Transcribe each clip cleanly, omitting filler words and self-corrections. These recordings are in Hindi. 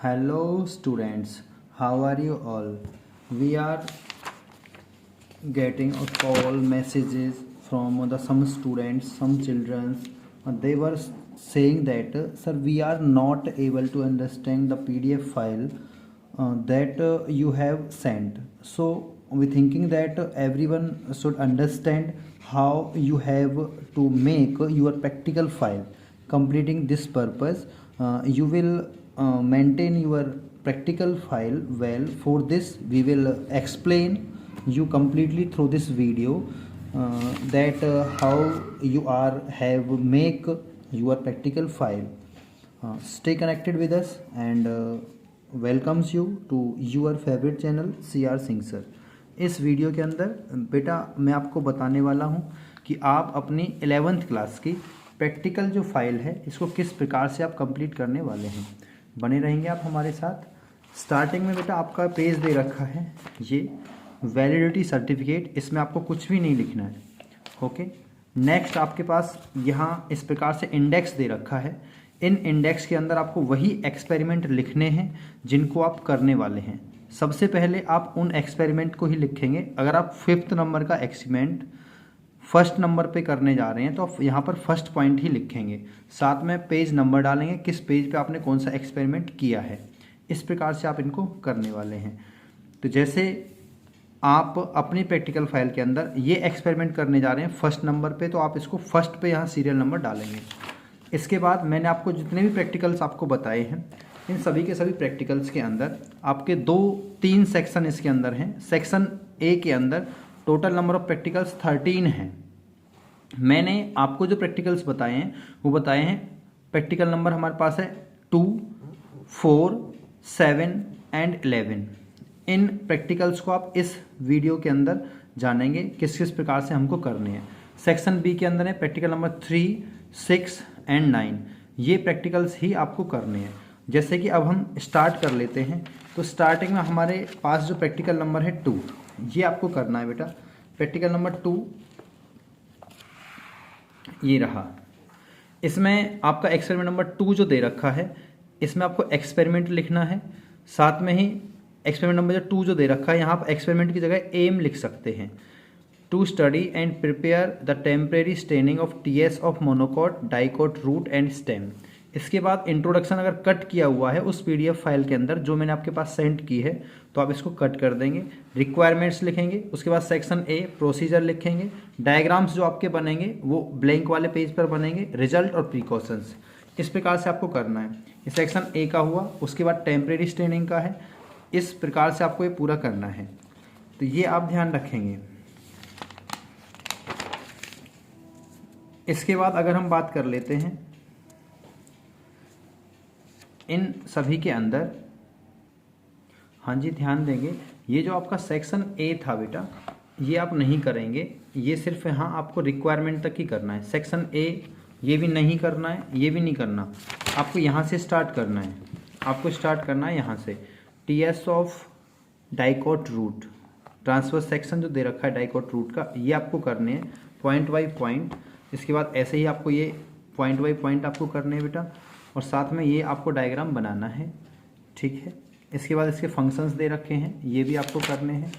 Hello students, how are you all? We are getting a call messages from some students, some children. They were saying that sir, we are not able to understand the PDF file that you have sent. So we thinking that everyone should understand how you have to make your practical file. Completing this purpose, you will maintain your practical file well. For this we will explain you completely through this video that how you are have make your practical file. Stay connected with us and welcomes you to your favorite channel CR Singh sir. इस वीडियो के अंदर बेटा मैं आपको बताने वाला हूं कि आप अपनी 11th क्लास की प्रैक्टिकल जो फाइल है इसको किस प्रकार से आप कंप्लीट करने वाले हैं। बने रहेंगे आप हमारे साथ। स्टार्टिंग में बेटा आपका पेज दे रखा है ये वैलिडिटी सर्टिफिकेट, इसमें आपको कुछ भी नहीं लिखना है। ओके, नेक्स्ट आपके पास यहाँ इस प्रकार से इंडेक्स दे रखा है। इन इंडेक्स के अंदर आपको वही एक्सपेरिमेंट लिखने हैं जिनको आप करने वाले हैं। सबसे पहले आप उन एक्सपेरिमेंट को ही लिखेंगे। अगर आप 5th नंबर का एक्सपेरिमेंट फर्स्ट नंबर पे करने जा रहे हैं तो आप यहाँ पर फर्स्ट पॉइंट ही लिखेंगे, साथ में पेज नंबर डालेंगे, किस पेज पे आपने कौन सा एक्सपेरिमेंट किया है। इस प्रकार से आप इनको करने वाले हैं। तो जैसे आप अपनी प्रैक्टिकल फाइल के अंदर ये एक्सपेरिमेंट करने जा रहे हैं फर्स्ट नंबर पे, तो आप इसको फर्स्ट पे यहाँ सीरियल नंबर डालेंगे। इसके बाद मैंने आपको जितने भी प्रैक्टिकल्स आपको बताए हैं इन सभी के सभी प्रैक्टिकल्स के अंदर आपके 2-3 सेक्शन इसके अंदर हैं। सेक्शन ए के अंदर टोटल नंबर ऑफ प्रैक्टिकल्स 13 हैं। मैंने आपको जो प्रैक्टिकल्स बताए हैं वो बताए हैं प्रैक्टिकल नंबर हमारे पास है 2, 4, 7 एंड 11। इन प्रैक्टिकल्स को आप इस वीडियो के अंदर जानेंगे किस किस प्रकार से हमको करने हैं। सेक्शन बी के अंदर है प्रैक्टिकल नंबर 3, 6 एंड 9। ये प्रैक्टिकल्स ही आपको करने हैं। जैसे कि अब हम स्टार्ट कर लेते हैं। तो स्टार्टिंग में हमारे पास जो प्रैक्टिकल नंबर है 2, ये आपको करना है बेटा। प्रैक्टिकल नंबर 2 ये रहा। इसमें आपका एक्सपेरिमेंट नंबर 2 जो दे रखा है इसमें आपको एक्सपेरिमेंट लिखना है। साथ में ही एक्सपेरिमेंट नंबर 2 जो दे रखा है यहाँ आप एक्सपेरिमेंट की जगह एम लिख सकते हैं। To study and prepare the temporary staining of TS of monocot dicot root and stem. इसके बाद इंट्रोडक्शन अगर कट किया हुआ है उस पीडीएफ फाइल के अंदर जो मैंने आपके पास सेंड की है तो आप इसको कट कर देंगे। रिक्वायरमेंट्स लिखेंगे, उसके बाद सेक्शन ए प्रोसीजर लिखेंगे। डायग्राम्स जो आपके बनेंगे वो ब्लैंक वाले पेज पर बनेंगे। रिजल्ट और प्रिकॉशंस, इस प्रकार से आपको करना है। ये सेक्शन ए का हुआ। उसके बाद टेम्परेरी स्टेनिंग का है। इस प्रकार से आपको ये पूरा करना है। तो ये आप ध्यान रखेंगे। इसके बाद अगर हम बात कर लेते हैं इन सभी के अंदर, हाँ जी ध्यान देंगे, ये जो आपका सेक्शन ए था बेटा ये आप नहीं करेंगे। ये सिर्फ यहाँ आपको रिक्वायरमेंट तक ही करना है। सेक्शन ए ये भी नहीं करना है, ये भी नहीं करना। आपको यहाँ से स्टार्ट करना है। आपको स्टार्ट करना है यहाँ से TS of dicot root. Transfer section जो दे रखा है डाइकोट रूट का ये आपको करने हैं पॉइंट बाई पॉइंट। इसके बाद ऐसे ही आपको ये पॉइंट बाई पॉइंट आपको करने हैं बेटा, और साथ में ये आपको डायग्राम बनाना है। ठीक है। इसके बाद इसके फंक्शंस दे रखे हैं, ये भी आपको करने हैं।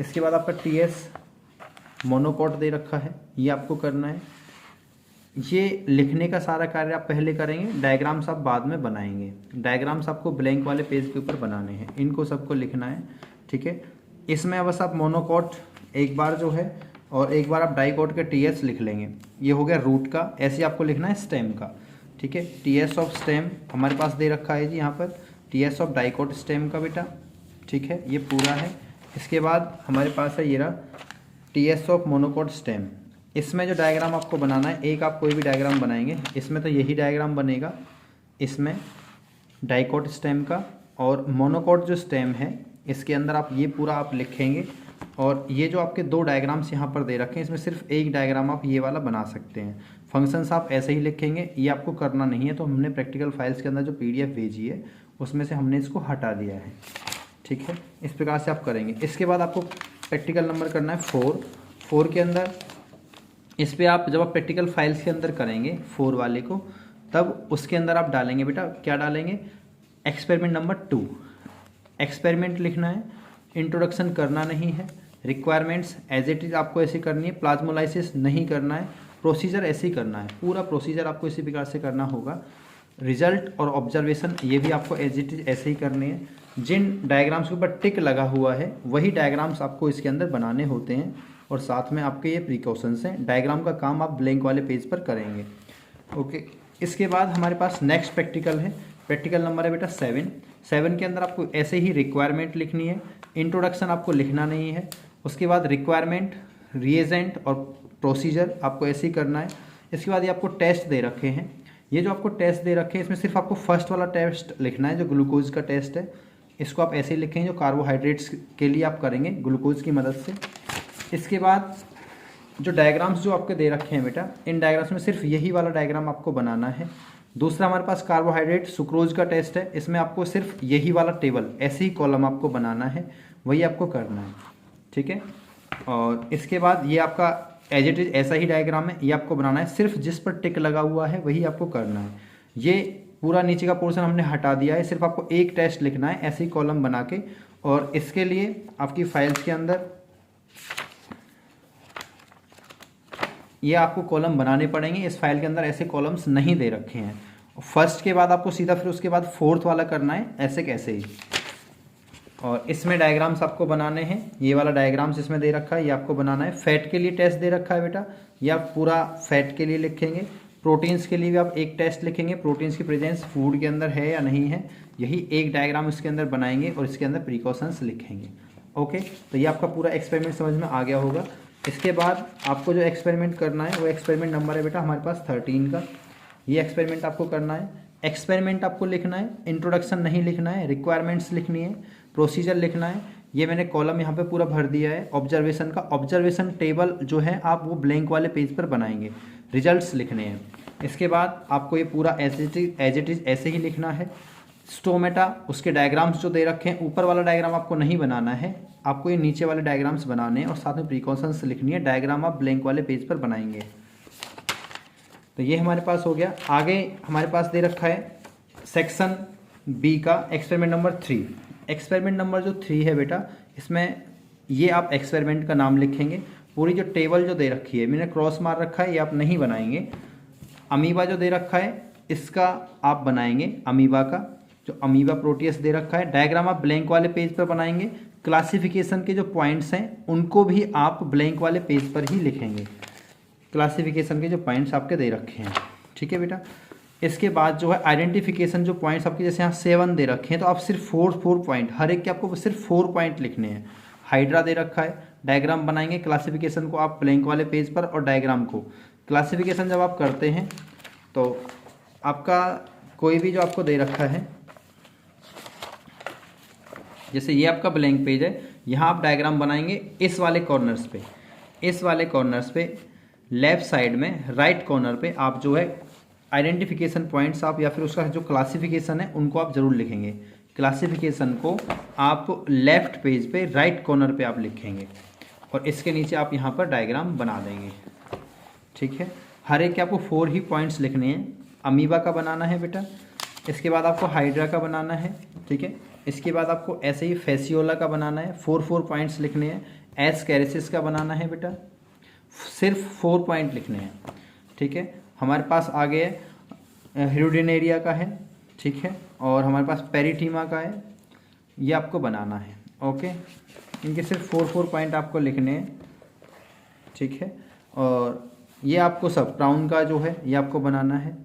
इसके बाद आपका टीएस मोनोकोट दे रखा है, ये आपको करना है। ये लिखने का सारा कार्य आप पहले करेंगे, डायग्राम्स आप बाद में बनाएंगे। डायग्राम्स आपको ब्लैंक वाले पेज के ऊपर बनाने हैं, इनको सबको लिखना है। ठीक है। इसमें बस आप मोनोकोट एक बार जो है और एक बार आप डाइकोट के टीएस लिख लेंगे। ये हो गया रूट का। ऐसे आपको लिखना है स्टेम का। ठीक है। टीएस ऑफ स्टेम हमारे पास दे रखा है जी यहाँ पर, टीएस ऑफ डाइकोट स्टेम का बेटा। ठीक है, ये पूरा है। इसके बाद हमारे पास है ये रहा टीएस ऑफ मोनोकोट स्टेम। इसमें जो डायग्राम आपको बनाना है, एक आप कोई भी डायग्राम बनाएंगे, इसमें तो यही डायग्राम बनेगा इसमें डाइकोट स्टेम का। और मोनोकोट जो स्टेम है इसके अंदर आप ये पूरा आप लिखेंगे। और ये जो आपके 2 डायग्राम्स यहाँ पर दे रखे हैं इसमें सिर्फ एक डायग्राम आप ये वाला बना सकते हैं। फंक्शंस आप ऐसे ही लिखेंगे, ये आपको करना नहीं है। तो हमने प्रैक्टिकल फाइल्स के अंदर जो पीडीएफ भेजी है उसमें से हमने इसको हटा दिया है। ठीक है, इस प्रकार से आप करेंगे। इसके बाद आपको प्रैक्टिकल नंबर करना है 4 के अंदर। इस पर आप जब आप प्रैक्टिकल फाइल्स के अंदर करेंगे 4 वाले को, तब उसके अंदर आप डालेंगे बेटा, क्या डालेंगे, एक्सपेरिमेंट नंबर 2, एक्सपेरिमेंट लिखना है, इंट्रोडक्शन करना नहीं है, रिक्वायरमेंट्स एज इट इज आपको ऐसे करनी है, प्लाज्मोलाइसिस नहीं करना है, प्रोसीजर ऐसे ही करना है, पूरा प्रोसीजर आपको इसी प्रकार से करना होगा। रिजल्ट और ऑब्जर्वेशन ये भी आपको एज इट इज ऐसे ही करने हैं। जिन डायग्राम्स के ऊपर टिक लगा हुआ है वही डायग्राम्स आपको इसके अंदर बनाने होते हैं, और साथ में आपके ये प्रिकॉशंस हैं। डायग्राम का काम आप ब्लैंक वाले पेज पर करेंगे। ओके, इसके बाद हमारे पास नेक्स्ट प्रैक्टिकल है। प्रैक्टिकल नंबर है बेटा 7 के अंदर आपको ऐसे ही रिक्वायरमेंट लिखनी है, इंट्रोडक्शन आपको लिखना नहीं है। उसके बाद रिक्वायरमेंट, रिएजेंट और प्रोसीजर आपको ऐसे ही करना है। इसके बाद ये आपको टेस्ट दे रखे हैं, ये जो आपको टेस्ट दे रखे हैं इसमें सिर्फ आपको फर्स्ट वाला टेस्ट लिखना है जो ग्लूकोज का टेस्ट है। इसको आप ऐसे ही लिखेंगे जो कार्बोहाइड्रेट्स के लिए आप करेंगे ग्लूकोज की मदद से। इसके बाद जो डायग्राम्स जो आपके दे रखे हैं बेटा, इन डायग्राम्स में सिर्फ यही वाला डायग्राम आपको बनाना है। दूसरा हमारे पास कार्बोहाइड्रेट सुक्रोज का टेस्ट है, इसमें आपको सिर्फ यही वाला टेबल ऐसे ही कॉलम आपको बनाना है, वही आपको करना है, ठीक है। और इसके बाद ये आपका एज इट इज ऐसा ही डायग्राम है, ये आपको बनाना है, सिर्फ जिस पर टिक लगा हुआ है वही आपको करना है। ये पूरा नीचे का पोर्शन हमने हटा दिया है, सिर्फ आपको एक टेस्ट लिखना है ऐसे ही कॉलम बना के। और इसके लिए आपकी फाइल्स के अंदर ये आपको कॉलम बनाने पड़ेंगे। इस फाइल के अंदर ऐसे कॉलम्स नहीं दे रखे हैं। फर्स्ट के बाद आपको सीधा फिर उसके बाद फोर्थ वाला करना है, ऐसे कैसे ही। और इसमें डायग्राम्स आपको बनाने हैं, ये वाला डायग्राम्स इसमें दे रखा है, ये आपको बनाना है। फैट के लिए टेस्ट दे रखा है बेटा, ये आप पूरा फैट के लिए लिखेंगे। प्रोटीन्स के लिए भी आप एक टेस्ट लिखेंगे, प्रोटीन्स की प्रेजेंस फूड के अंदर है या नहीं है, यही एक डायग्राम इसके अंदर बनाएंगे और इसके अंदर प्रिकॉशंस लिखेंगे। ओके, तो ये आपका पूरा एक्सपेरिमेंट समझ में आ गया होगा। इसके बाद आपको जो एक्सपेरिमेंट करना है वो एक्सपेरिमेंट नंबर है बेटा हमारे पास 13 का। ये एक्सपेरिमेंट आपको करना है, एक्सपेरिमेंट आपको लिखना है, इंट्रोडक्शन नहीं लिखना है, रिक्वायरमेंट्स लिखनी है, प्रोसीजर लिखना है। ये मैंने कॉलम यहाँ पे पूरा भर दिया है ऑब्जर्वेशन का। ऑब्जर्वेशन टेबल जो है आप वो ब्लैंक वाले पेज पर बनाएंगे, रिजल्ट्स लिखने हैं। इसके बाद आपको ये पूरा एज इट इज ऐसे ही लिखना है। स्टोमेटा, उसके डायग्राम्स जो दे रखे हैं, ऊपर वाला डायग्राम आपको नहीं बनाना है, आपको ये नीचे वाले डायग्राम्स बनाने हैं और साथ में प्रिकॉशंस लिखनी है। डायग्राम आप ब्लैंक वाले पेज पर बनाएंगे। तो ये हमारे पास हो गया। आगे हमारे पास दे रखा है सेक्शन बी का एक्सपेरिमेंट नंबर 3। एक्सपेरिमेंट नंबर जो 3 है बेटा, इसमें ये आप एक्सपेरिमेंट का नाम लिखेंगे। पूरी जो टेबल जो दे रखी है, मैंने क्रॉस मार रखा है, ये आप नहीं बनाएंगे। अमीबा जो दे रखा है इसका आप बनाएंगे, अमीबा का जो अमीबा प्रोटियस दे रखा है। डायग्राम आप ब्लैंक वाले पेज पर बनाएंगे। क्लासिफिकेशन के जो पॉइंट्स हैं उनको भी आप ब्लैंक वाले पेज पर ही लिखेंगे। क्लासिफिकेशन के जो पॉइंट्स आपके दे रखे हैं, ठीक है बेटा। इसके बाद जो है आइडेंटिफिकेशन जो पॉइंट्स आपके जैसे यहाँ 7 दे रखे हैं, तो आप सिर्फ 4 पॉइंट, हर एक के आपको सिर्फ 4 पॉइंट लिखने हैं। हाइड्रा दे रखा है, डायग्राम बनाएंगे। क्लासिफिकेशन को आप ब्लैंक वाले पेज पर और डायग्राम को। क्लासिफिकेशन जब आप करते हैं तो आपका कोई भी जो आपको दे रखा है, जैसे ये आपका ब्लैंक पेज है, यहाँ आप डायग्राम बनाएंगे। इस वाले कॉर्नर्स पे लेफ्ट साइड में राइट कॉर्नर पे आप जो है आइडेंटिफिकेशन पॉइंट्स आप या फिर उसका जो क्लासिफिकेशन है उनको आप जरूर लिखेंगे। क्लासिफिकेशन को आप लेफ्ट पेज पे राइट कॉर्नर पे आप लिखेंगे और इसके नीचे आप यहाँ पर डायग्राम बना देंगे, ठीक है। हर एक के आपको 4 ही पॉइंट्स लिखने हैं। अमीबा का बनाना है बेटा, इसके बाद आपको हाइड्रा का बनाना है, ठीक है। इसके बाद आपको ऐसे ही फेसियोला का बनाना है, 4 पॉइंट्स लिखने हैं। एस्केरिसिस का बनाना है बेटा, सिर्फ 4 पॉइंट लिखने हैं, ठीक है। हमारे पास आगे हिरुडिनेरिया का है, ठीक है, और हमारे पास पेरिटीमा का है, ये आपको बनाना है। ओके, इनके सिर्फ 4 पॉइंट आपको लिखने हैं, ठीक है। और ये आपको सब प्राउन का जो है ये आपको बनाना है,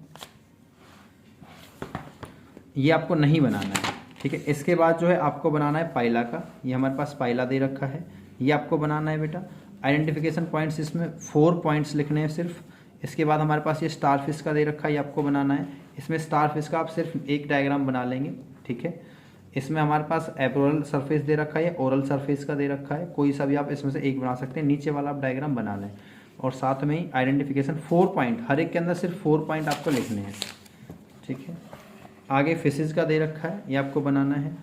ये आपको नहीं बनाना है, ठीक है। इसके बाद जो है आपको बनाना है पाइला का, ये हमारे पास पाइला दे रखा है, ये आपको बनाना है बेटा। आइडेंटिफिकेशन पॉइंट्स इसमें 4 पॉइंट्स लिखने हैं सिर्फ। इसके बाद हमारे पास ये स्टारफिश का दे रखा है, ये आपको बनाना है। इसमें स्टारफिश का आप सिर्फ एक डायग्राम बना लेंगे, ठीक है। इसमें हमारे पास एब्रोरल सरफेस दे रखा है, ओरल सरफेस का दे रखा है, कोई सा भी आप इसमें से एक बना सकते हैं। नीचे वाला आप डायग्राम बना लें और साथ में ही आइडेंटिफिकेशन 4 पॉइंट, हर एक के अंदर सिर्फ 4 पॉइंट आपको लिखने हैं, ठीक है। आगे फिशेज का दे रखा है, ये आपको बनाना है,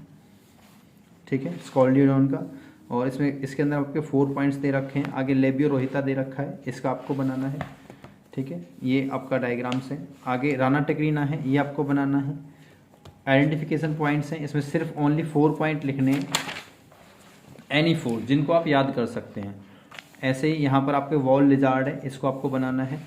ठीक है, स्कॉल्डियोडॉन का। और इसमें इसके अंदर आपके 4 पॉइंट्स दे रखे हैं। आगे लेबियोरोहिता दे रखा है, इसका आपको बनाना है, ठीक है। ये आपका डायग्राम्स है। आगे राना टेक्रीना है, ये आपको बनाना है। आइडेंटिफिकेशन पॉइंट्स हैं, इसमें सिर्फ ओनली 4 पॉइंट लिखने हैं, एनी 4 जिनको आप याद कर सकते हैं। ऐसे ही यहाँ पर आपके वॉल लिजार्ड है, इसको आपको बनाना है,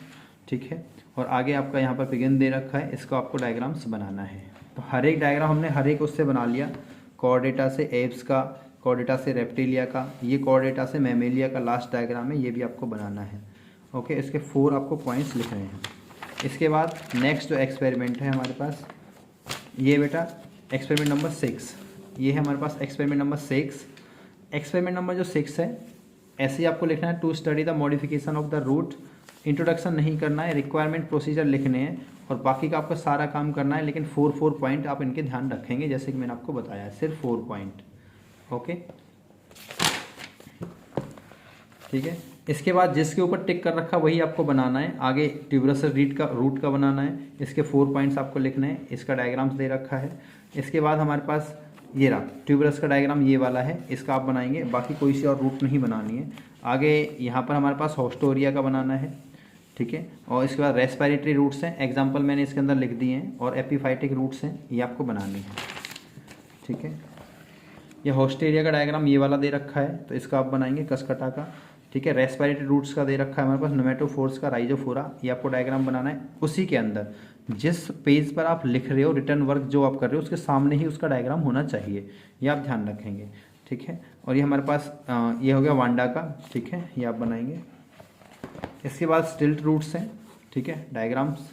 ठीक है। और आगे आपका यहाँ पर पिगन दे रखा है, इसको आपको डायग्राम्स बनाना है। तो हर एक डायग्राम हमने हर एक उससे बना लिया, कॉर्डेटा से एप्स का, कॉर्डेटा से रेप्टिलिया का, ये कॉर्डेटा से मैमेलिया का लास्ट डायग्राम है, ये भी आपको बनाना है। ओके, इसके 4 आपको पॉइंट्स लिख रहे हैं। इसके बाद नेक्स्ट जो एक्सपेरिमेंट है हमारे पास, ये बेटा एक्सपेरिमेंट नंबर 6, ये है हमारे पास एक्सपेरिमेंट नंबर 6। एक्सपेरिमेंट नंबर जो 6 है, ऐसे ही आपको लिखना है, to study the modification of the root. Introduction नहीं करना है, रिक्वायरमेंट प्रोसीजर लिखने हैं और बाकी का आपका सारा काम करना है, लेकिन 4 पॉइंट आप इनके ध्यान रखेंगे, जैसे कि मैंने आपको बताया, सिर्फ 4 पॉइंट। ओके, ठीक है। इसके बाद जिसके ऊपर टिक कर रखा वही आपको बनाना है। आगे ट्यूबरस रूट का बनाना है, इसके 4 पॉइंट्स आपको लिखने हैं, इसका डायग्राम्स दे रखा है। इसके बाद हमारे पास ये रहा ट्यूबरस का डायग्राम, ये वाला है, इसका आप बनाएंगे, बाकी कोई सी और रूट नहीं बनानी है। आगे यहाँ पर हमारे पास होस्टोरिया का बनाना है, ठीक है। और इसके बाद रेस्पिरेटरी रूट्स हैं, एग्जाम्पल मैंने इसके अंदर लिख दिए हैं, और एपिफाइटिक रूट्स हैं, ये आपको बनानी है, ठीक है। ये होस्टेरिया का डायग्राम ये वाला दे रखा है, तो इसका आप बनाएंगे कसकटा का, ठीक है। रेस्पिरेटरी रूट्स का दे रखा है हमारे पास, नोमेटोफोर्स का, राइजोफोरा, ये आपको डायग्राम बनाना है। उसी के अंदर जिस पेज पर आप लिख रहे हो, रिटर्न वर्क जो आप कर रहे हो, उसके सामने ही उसका डायग्राम होना चाहिए, ये आप ध्यान रखेंगे, ठीक है। और ये हमारे पास ये हो गया वांडा का, ठीक है, ये आप बनाएंगे। इसके बाद स्टिल्ट रूट्स हैं, ठीक है, डायग्राम्स,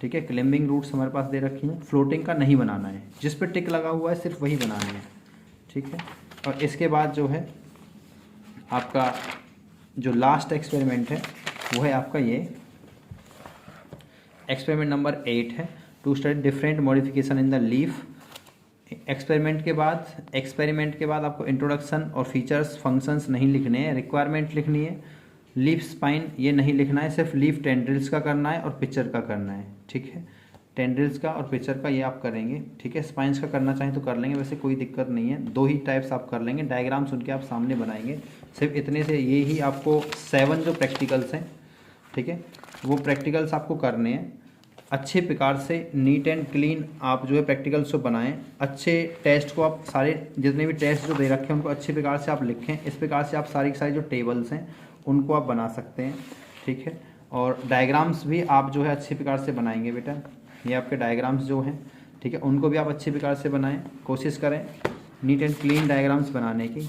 ठीक है। क्लाइंबिंग रूट्स हमारे पास दे रखी हैं, फ्लोटिंग का नहीं बनाना है, जिस पर टिक लगा हुआ है सिर्फ वही बनाना है, ठीक है। और इसके बाद जो है आपका जो लास्ट एक्सपेरिमेंट है वो है आपका ये एक्सपेरिमेंट नंबर 8 है, to study different modification in the leaf. Experiment के बाद आपको इंट्रोडक्शन और फीचर्स फंक्शंस नहीं लिखने हैं, रिक्वायरमेंट लिखनी है। लीफ स्पाइन ये नहीं लिखना है, सिर्फ लीफ टेंड्रिल्स का करना है और पिक्चर का करना है, ठीक है। टेंड्रिल्स का और पिक्चर का ये आप करेंगे, ठीक है। स्पाइंस का करना चाहें तो कर लेंगे, वैसे कोई दिक्कत नहीं है, 2 ही टाइप्स आप कर लेंगे, डायग्राम्स उनके आप सामने बनाएंगे। सिर्फ इतने से ये ही आपको 7 जो प्रैक्टिकल्स हैं, ठीक है, वो प्रैक्टिकल्स आपको करने हैं। अच्छे प्रकार से नीट एंड क्लीन आप जो है प्रैक्टिकल्स को बनाएं, अच्छे टेस्ट को आप सारे जितने भी टेस्ट जो दे रखे हैं उनको अच्छे प्रकार से आप लिखें। इस प्रकार से आप सारी की सारी जो टेबल्स हैं उनको आप बना सकते हैं, ठीक है। और डायग्राम्स भी आप जो है अच्छे प्रकार से बनाएंगे बेटा, ये आपके डायग्राम्स जो हैं, ठीक है, उनको भी आप अच्छे प्रकार से बनाएं, कोशिश करें नीट एंड क्लीन डायग्राम्स बनाने की,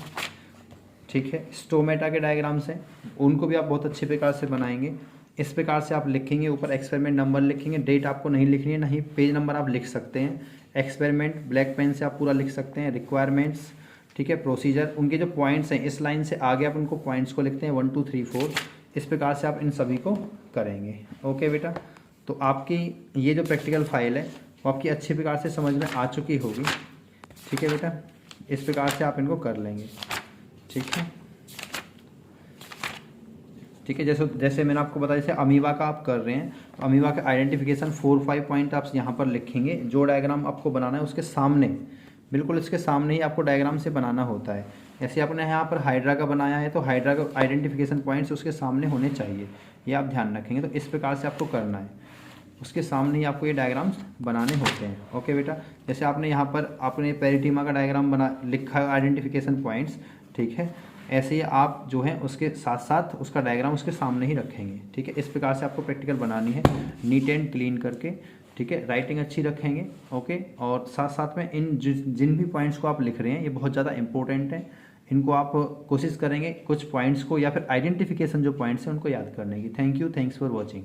ठीक है। स्टोमेटा के डायग्राम्स हैं, उनको भी आप बहुत अच्छे प्रकार से बनाएंगे। इस प्रकार से आप लिखेंगे, ऊपर एक्सपेरिमेंट नंबर लिखेंगे, डेट आपको नहीं लिखनी है, नहीं पेज नंबर आप लिख सकते हैं। एक्सपेरिमेंट ब्लैक पेन से आप पूरा लिख सकते हैं, रिक्वायरमेंट्स, ठीक है, प्रोसीजर, उनके जो पॉइंट्स हैं इस लाइन से आगे आप उनको पॉइंट्स को लिखते हैं 1 2 3 4, इस प्रकार से आप इन सभी को करेंगे। ओके बेटा, तो आपकी ये जो प्रैक्टिकल फाइल है वो आपकी अच्छी प्रकार से समझ में आ चुकी होगी, ठीक है बेटा। इस प्रकार से आप इनको कर लेंगे, ठीक है, ठीक है। जैसे मैंने आपको बताया, जैसे अमीबा का आप कर रहे हैं, तो अमीबा के आइडेंटिफिकेशन 4-5 पॉइंट आप यहाँ पर लिखेंगे। जो डायग्राम आपको बनाना है उसके सामने, बिल्कुल इसके सामने ही आपको डायग्राम से बनाना होता है। जैसे आपने यहाँ पर हाइड्रा का बनाया है, तो हाइड्रा का आइडेंटिफिकेशन पॉइंट्स उसके सामने होने चाहिए, ये आप ध्यान रखेंगे। तो इस प्रकार से आपको करना है, उसके सामने ही आपको ये डायग्राम्स बनाने होते हैं। ओके बेटा, जैसे आपने यहाँ पर आपने पेरिटीमा का डायग्राम बना लिखा है, आइडेंटिफिकेशन पॉइंट्स, ठीक है, ऐसे ही आप जो है उसके साथ साथ उसका डायग्राम उसके सामने ही रखेंगे, ठीक है। इस प्रकार से आपको प्रैक्टिकल बनानी है, नीट एंड क्लीन करके, ठीक है। राइटिंग अच्छी रखेंगे, ओके। और साथ साथ में इन जिन भी पॉइंट्स को आप लिख रहे हैं ये बहुत ज़्यादा इंपॉर्टेंट है, इनको आप कोशिश करेंगे कुछ पॉइंट्स को या फिर आइडेंटिफिकेशन जो पॉइंट्स हैं उनको याद करने की। Thank you, thanks for watching.